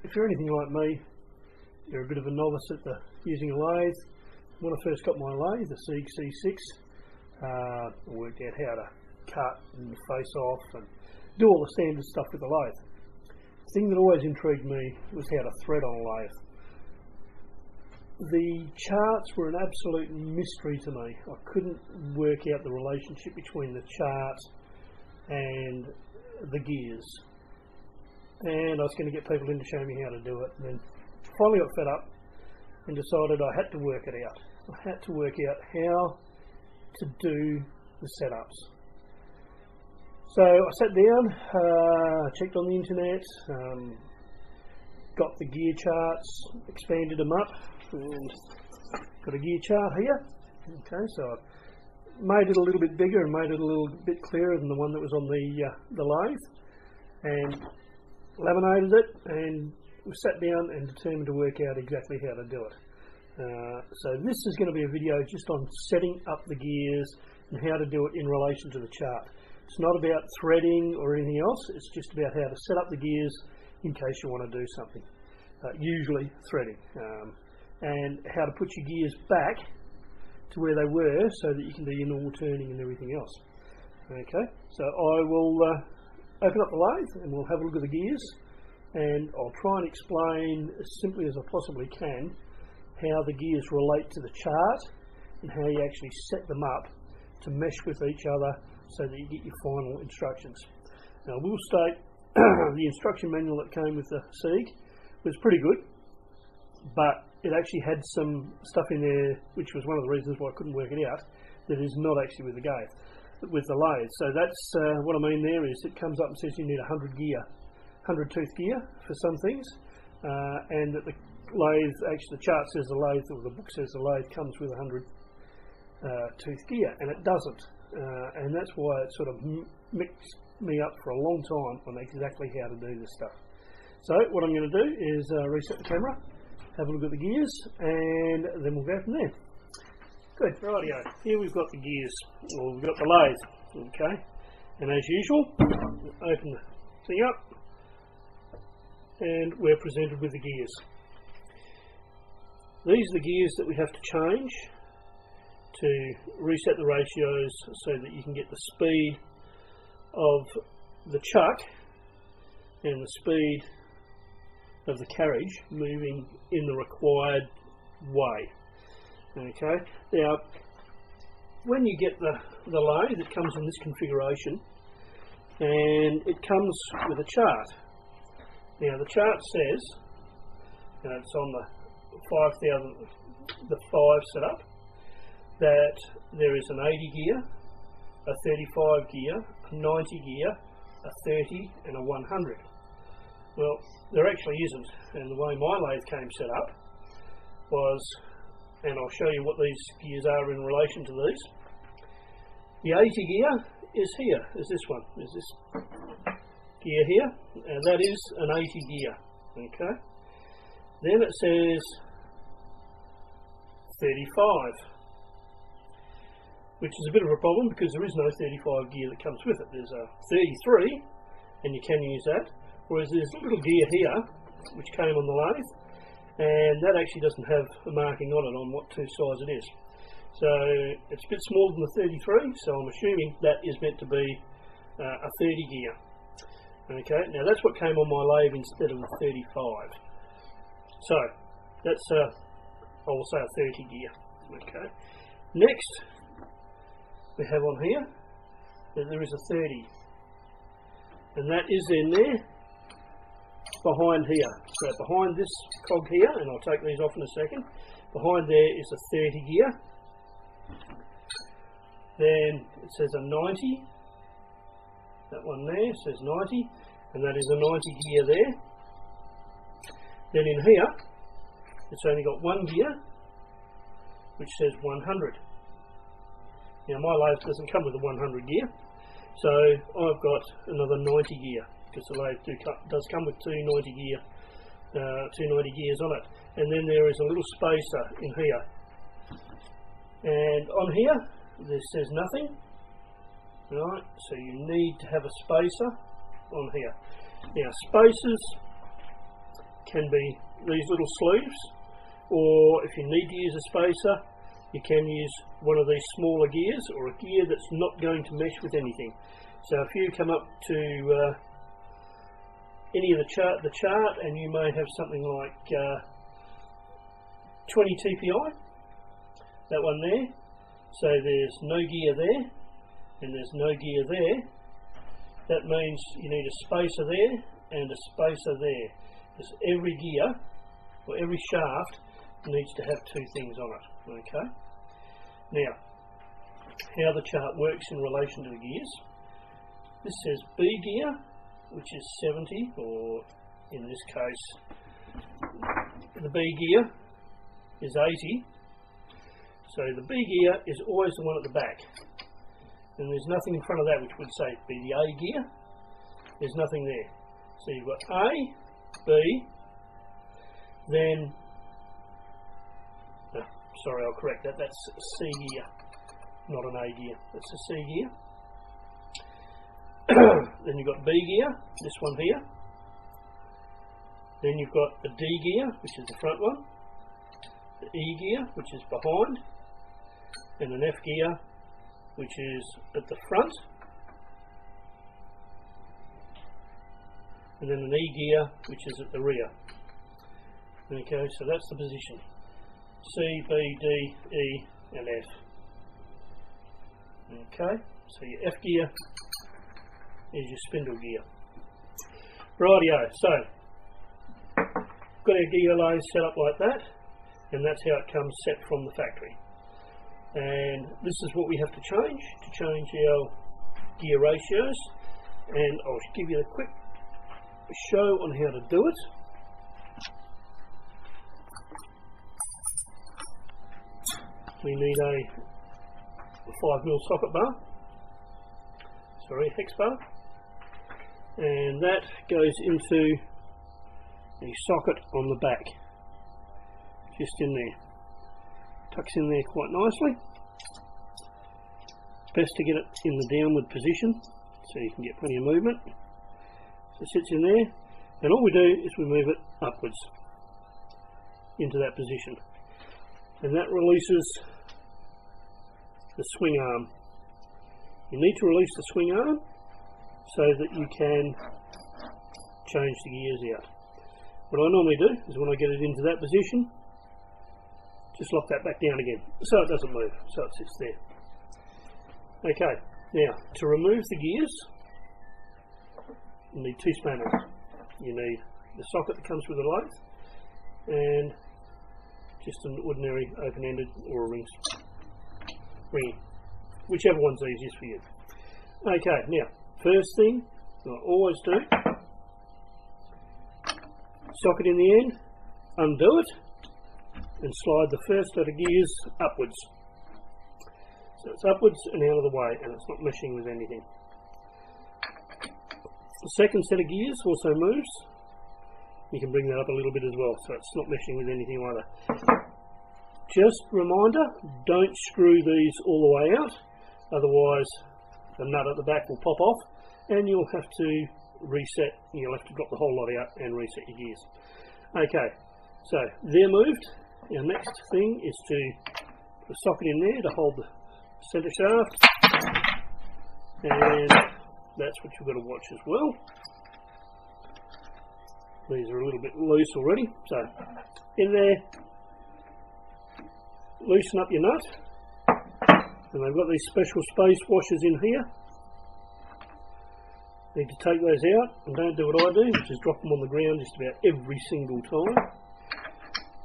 if you're anything like me, you're a bit of a novice at using a lathe. When I first got my lathe, the Sieg C6, I worked out how to cut and face off and do all the standard stuff with the lathe. The thing that always intrigued me was how to thread on a lathe. The charts were an absolute mystery to me. I couldn't work out the relationship between the chart and the gears. And I was going to get people in to show me how to do it, and then finally got fed up and decided I had to work it out. I had to work out how to do the setups. So I sat down, checked on the internet, got the gear charts, expanded them up, and got a gear chart here. Okay, so I made it a little bit bigger and made it a little bit clearer than the one that was on the lathe, and laminated it, and we sat down and determined to work out exactly how to do it. So this is going to be a video just on setting up the gears and how to do it in relation to the chart. It's not about threading or anything else, it's just about how to set up the gears in case you want to do something, usually threading, and how to put your gears back to where they were so that you can do your normal turning and everything else. Okay, so I will open up the lathe and we'll have a look at the gears, and I'll try and explain as simply as I possibly can how the gears relate to the chart and how you actually set them up to mesh with each other so that you get your final instructions. Now I will state the instruction manual that came with the Sieg was pretty good, but it actually had some stuff in there which was one of the reasons why I couldn't work it out, that is not actually with the lathe. So that's what I mean there is it comes up and says you need 100 tooth gear for some things, and that the lathe, actually the chart says the lathe, or the book says the lathe comes with 100 tooth gear, and it doesn't, and that's why it sort of mixed me up for a long time on exactly how to do this stuff. So what I'm going to do is reset the camera, have a look at the gears, and then we'll go from there. Good, rightio. Here we've got the gears, or we've got the lathe, okay, and as usual, open the thing up, and we're presented with the gears. These are the gears that we have to change to reset the ratios so that you can get the speed of the chuck and the speed of the carriage moving in the required way. Okay, now when you get the lathe, it comes in this configuration and it comes with a chart. Now the chart says, and it's on the 5 setup, that there is an 80 gear, a 35 gear, a 90 gear, a 30 and a 100. Well, there actually isn't, and the way my lathe came set up was, and I'll show you what these gears are in relation to these. The 80 gear is here, is this one, is this gear here, and that is an 80 gear, okay. Then it says 35, which is a bit of a problem because there is no 35 gear that comes with it. There's a 33, and you can use that, whereas there's a little gear here, which came on the lathe, and that actually doesn't have a marking on it on what two size it is. So it's a bit smaller than the 33, so I'm assuming that is meant to be a 30 gear. Okay, now that's what came on my lathe instead of the 35. So that's I will say a 30 gear. Okay. Next we have on here that there is a 30, and that is in there behind here. So behind this cog here, and I'll take these off in a second, behind there is a 30 gear. Then it says a 90, that one there says 90, and that is a 90 gear there. Then in here it's only got one gear which says 100. Now my lathe doesn't come with a 100 gear, so I've got another 90 gear, because the lathe does come with two 90 gears on it. And then there is a little spacer in here, and on here this says nothing, right, so you need to have a spacer on here. Now spacers can be these little sleeves, or if you need to use a spacer, you can use one of these smaller gears, or a gear that's not going to mesh with anything. So if you come up to any of the chart and you may have something like 20 TPI, that one there, so there's no gear there and there's no gear there, that means you need a spacer there and a spacer there, because every gear or every shaft needs to have two things on it. Okay, now how the chart works in relation to the gears. This says B gear, which is 70, or in this case the B gear is 80. So the B gear is always the one at the back, and there's nothing in front of that which would say be the A gear. There's nothing there. So you've got A, B, then sorry, I'll correct that, that's C gear, not an A gear, that's a C gear. Then you've got B gear, this one here. Then you've got the D gear, which is the front one, the E gear, which is behind, and an F gear, which is at the front, and then an E gear, which is at the rear. Okay, so that's the position. C, B, D, E, and F. Okay, so your F gear is your spindle gear. Rightio, so got our gear lathe set up like that, and that's how it comes set from the factory. And this is what we have to change our gear ratios, and I'll give you a quick show on how to do it. We need a 5mm socket bar, sorry, hex bar, and that goes into the socket on the back, just in there, tucks in there quite nicely. Best to get it in the downward position so you can get plenty of movement. So it sits in there, and all we do is we move it upwards into that position, and that releases the swing arm. You need to release the swing arm so that you can change the gears out. What I normally do is when I get it into that position, just lock that back down again so it doesn't move, so it sits there. Okay, now to remove the gears, you need two spanners. You need the socket that comes with the lathe and just an ordinary open-ended or a ring, whichever one's easiest for you. Okay, now first thing I always do, socket in the end, undo it and slide the first set of gears upwards. So it's upwards and out of the way, and it's not meshing with anything. The second set of gears also moves. You can bring that up a little bit as well, so it's not meshing with anything either. Just a reminder, don't screw these all the way out, otherwise the nut at the back will pop off and you'll have to reset, you'll have to drop the whole lot out and reset your gears. Okay, so they're moved. Our next thing is to put a socket in there to hold the centre shaft, and that's what you've got to watch as well. These are a little bit loose already, so in there, loosen up your nut, and they've got these special space washers in here. Need to take those out, and don't do what I do, which is drop them on the ground just about every single time.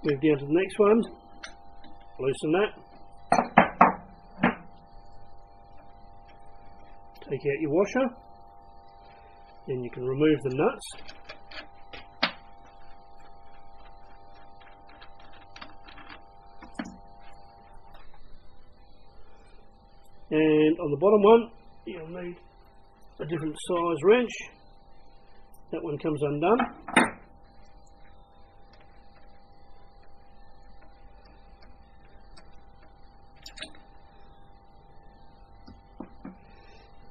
Move down to the next one, loosen that, take out your washer, then you can remove the nuts. And on the bottom one, you'll need a different size wrench. That one comes undone.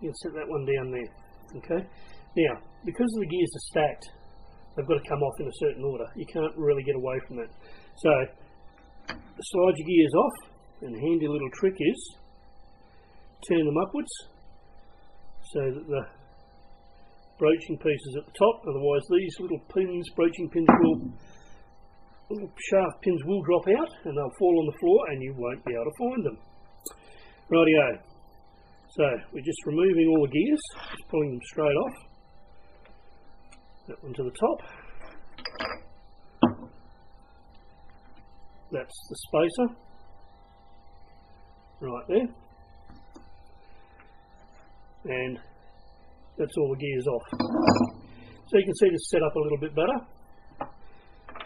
You'll set that one down there. Okay. Now, because the gears are stacked, they've got to come off in a certain order. You can't really get away from that. So slide your gears off, and the handy little trick is turn them upwards so that the broaching piece is at the top. Otherwise these little pins, broaching pins, little shaft pins will drop out and they'll fall on the floor and you won't be able to find them. Rightio. So we're just removing all the gears, just pulling them straight off. That one to the top. That's the spacer. Right there. And that's all the gears off. So you can see this set up a little bit better.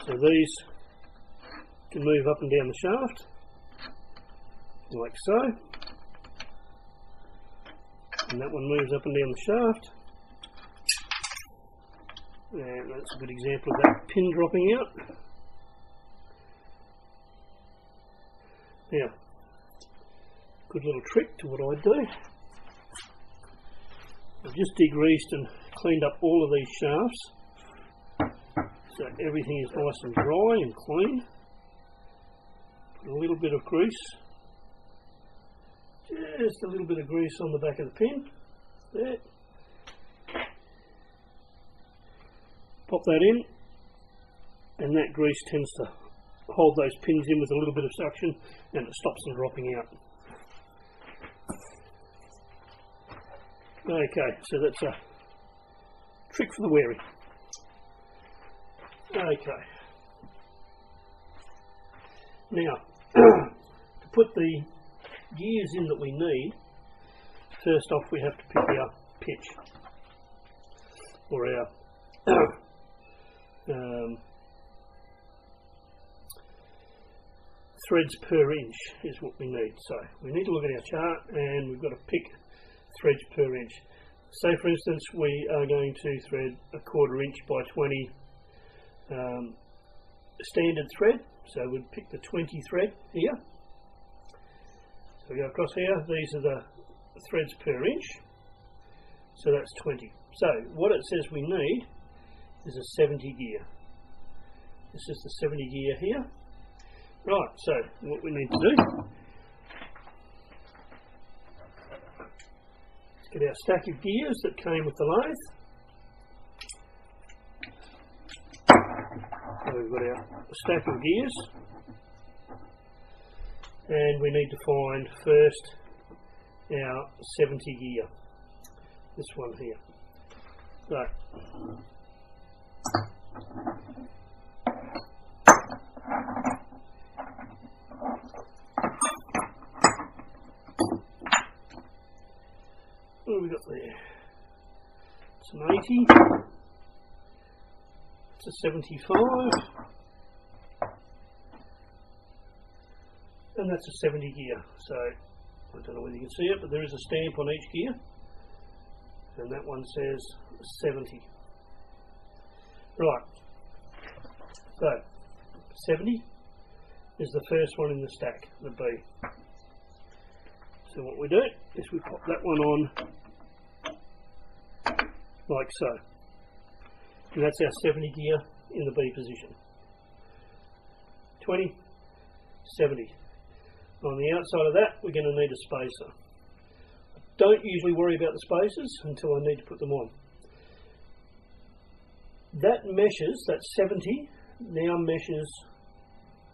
So these can move up and down the shaft, like so. And that one moves up and down the shaft. And that's a good example of that pin dropping out. Now, good little trick to what I do. I've just degreased and cleaned up all of these shafts, so everything is nice and dry and clean. Put a little bit of grease, just a little bit of grease on the back of the pin, there. Pop that in, and that grease tends to hold those pins in with a little bit of suction, and it stops them dropping out. Okay, so that's a trick for the wary. Okay. Now, to put the gears in that we need, first off we have to pick our pitch, or our threads per inch is what we need. So we need to look at our chart and we've got to pick threads per inch. Say for instance we are going to thread a 1/4 inch by 20 standard thread, so we'd pick the 20 thread here. So we go across here, these are the threads per inch, so that's 20. So what it says we need is a 70 gear. This is the 70 gear here. Right, so what we need to do, get our stack of gears that came with the lathe. So we've got our stack of gears, and we need to find first our 70 gear, this one here. So what have we got there? It's an 80, it's a 75, and that's a 70 gear. So I don't know whether you can see it, but there is a stamp on each gear, and that one says 70. Right, so 70 is the first one in the stack, the B. So what we do is we pop that one on like so, and that's our 70 gear in the B position. 20, 70. On the outside of that we're going to need a spacer. I don't usually worry about the spacers until I need to put them on. That meshes, that 70 now meshes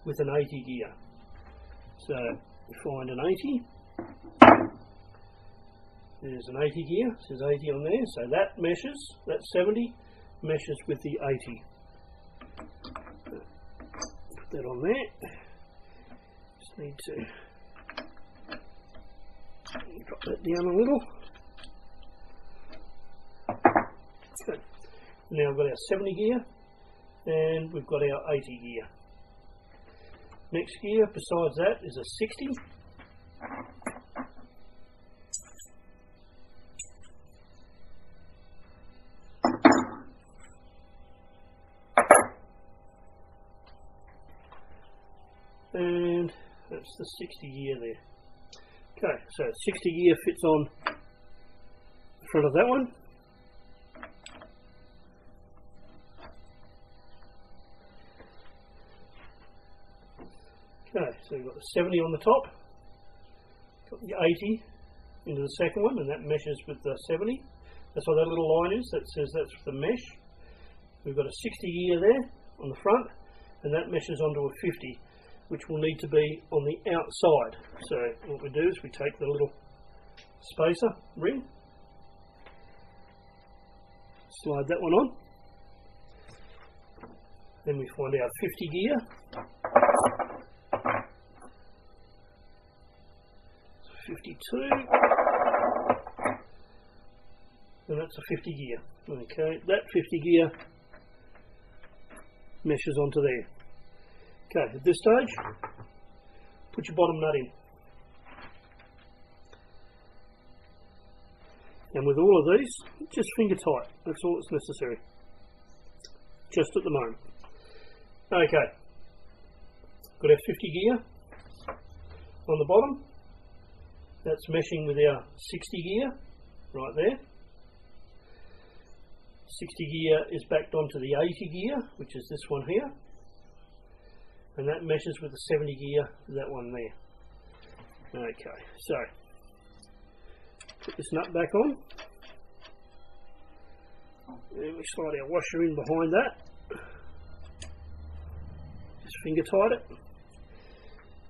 with an 80 gear. So we find an 80. There's an 80 gear, it says 80 on there, so that meshes, that 70 meshes with the 80. Put that on there. Just need to drop that down a little. Okay. Now we've got our 70 gear and we've got our 80 gear. Next gear besides that is a 60. And that's the 60 gear there. Okay, so 60 gear fits on the front of that one. Okay, so we've got the 70 on the top, got the 80 into the second one, and that meshes with the 70. That's what that little line is, that says that's the mesh. We've got a 60 gear there on the front, and that meshes onto a 50, which will need to be on the outside. So what we do is we take the little spacer ring, slide that one on, then we find our 50 gear, so 52, and that's a 50 gear. Okay, that 50 gear meshes onto there. Okay, at this stage, put your bottom nut in. And with all of these, just finger tight, that's all that's necessary. Just at the moment. Okay, got our 50 gear on the bottom. That's meshing with our 60 gear, right there. 60 gear is backed onto the 80 gear, which is this one here. And that meshes with the 70 gear, that one there. Okay, so put this nut back on. Then we slide our washer in behind that. Just finger tight it.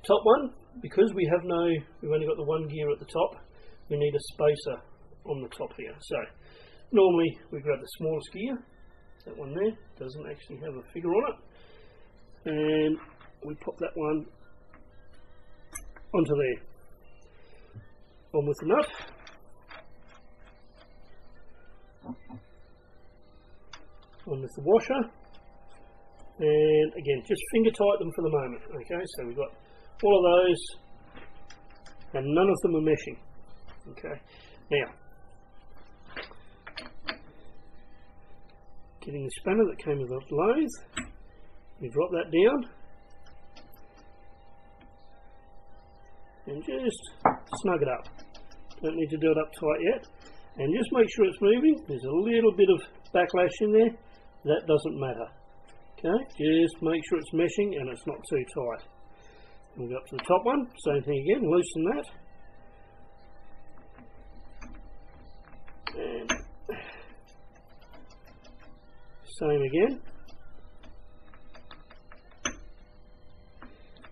Top one, because we've only got the one gear at the top, we need a spacer on the top here. So normally we grab the smallest gear, that one there, doesn't actually have a figure on it, and we pop that one onto there. On with the nut. On with the washer, and again just finger tight them for the moment. Okay, so we've got all of those and none of them are meshing. Okay, now getting the spanner that came with the lathe, we drop that down and just snug it up. Don't need to do it up tight yet, and just make sure it's moving. There's a little bit of backlash in there, that doesn't matter. Okay, just make sure it's meshing and it's not too tight. And we'll go up to the top one, same thing again, loosen that. And same again.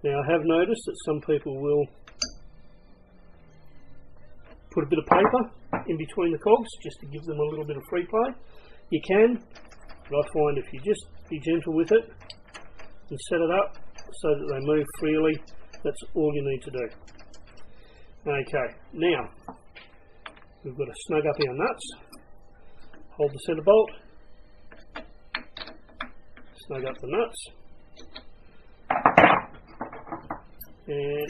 Now I have noticed that some people will put a bit of paper in between the cogs just to give them a little bit of free play. You can, but I find if you just be gentle with it and set it up so that they move freely, that's all you need to do. Okay, now we've got to snug up our nuts, hold the centre bolt, snug up the nuts, and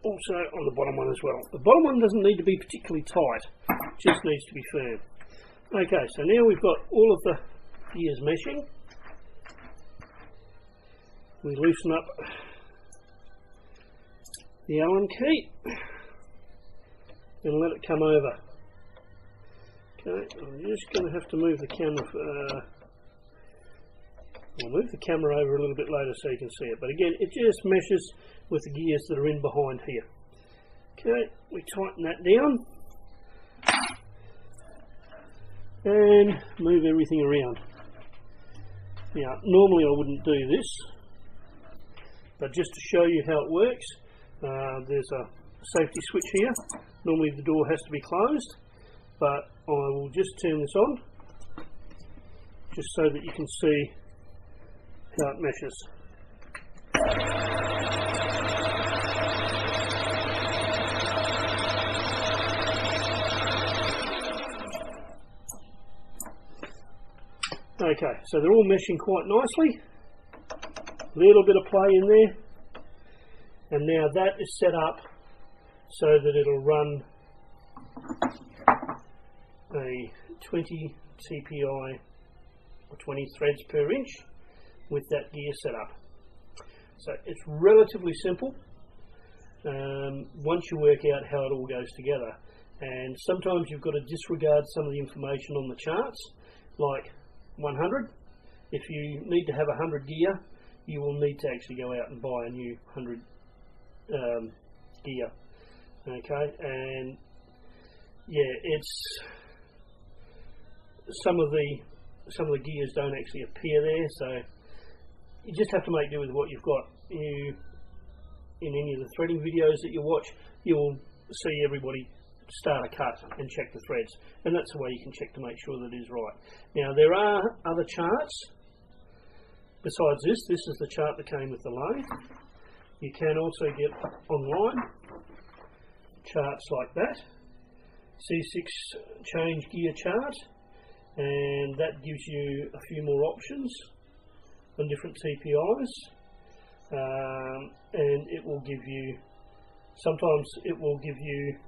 also on the bottom one as well. The bottom one doesn't need to be particularly tight, it just needs to be firm. Okay, so now we've got all of the gears meshing. We loosen up the Allen key and let it come over. Okay, I'm just going to have to move the camera. I'll move the camera over a little bit later so you can see it. But again, it just meshes with the gears that are in behind here. Okay, we tighten that down and move everything around. Now, normally I wouldn't do this, but just to show you how it works, there's a safety switch here. Normally the door has to be closed, but I will just turn this on just so that you can see how it meshes. Okay, so they're all meshing quite nicely. Little bit of play in there, and now that is set up so that it'll run a 20 TPI or 20 threads per inch with that gear set up. So it's relatively simple once you work out how it all goes together, and sometimes you've got to disregard some of the information on the charts, like 100. If you need to have 100 gear, you will need to actually go out and buy a new 100 gear. Okay, and yeah, it's some of the gears don't actually appear there, so you just have to make do with what you've got. In any of the threading videos that you watch, you'll see everybody start a cut and check the threads, and that's the way you can check to make sure that it is right. Now, there are other charts besides this. This is the chart that came with the lathe. You can also get online charts like that, C6 change gear chart, and that gives you a few more options on different TPIs, and it will give you, sometimes it will give you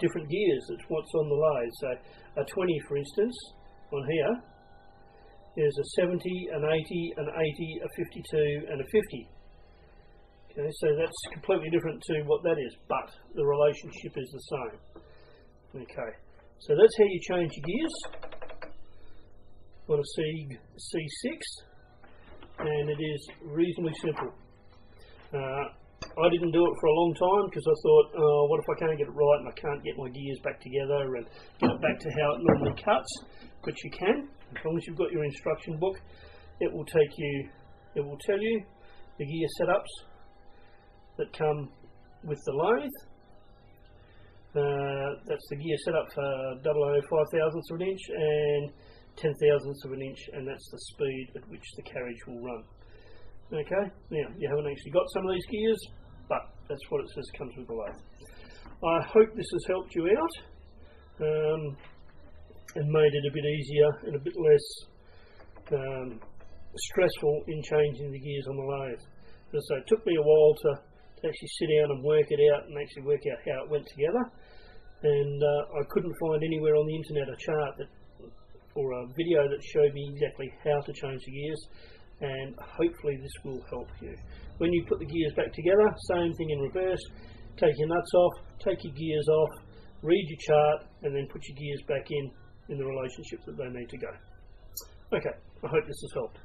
different gears. It's what's on the lathe. So a 20, for instance, on here, there's a 70, an 80, an 80, a 52 and a 50. Okay, so that's completely different to what that is, but the relationship is the same. Okay, so that's how you change your gears on a Sieg C6, and it is reasonably simple. I didn't do it for a long time because I thought, oh, what if I can't get it right and I can't get my gears back together and get it back to how it normally cuts? But you can, as long as you've got your instruction book. It will tell you the gear setups that come with the lathe. That's the gear setup for 0.05 thousandths of an inch and 10 thousandths of an inch, and that's the speed at which the carriage will run. Okay, now you haven't actually got some of these gears, but that's what it says comes with the lathe. I hope this has helped you out and made it a bit easier and a bit less stressful in changing the gears on the lathe. So it took me a while to actually sit down and work it out and actually work out how it went together, and I couldn't find anywhere on the internet a chart that, or a video that showed me exactly how to change the gears, and hopefully this will help you. When you put the gears back together, same thing in reverse. Take your nuts off, take your gears off, read your chart, and then put your gears back in the relationship that they need to go. Okay, I hope this has helped.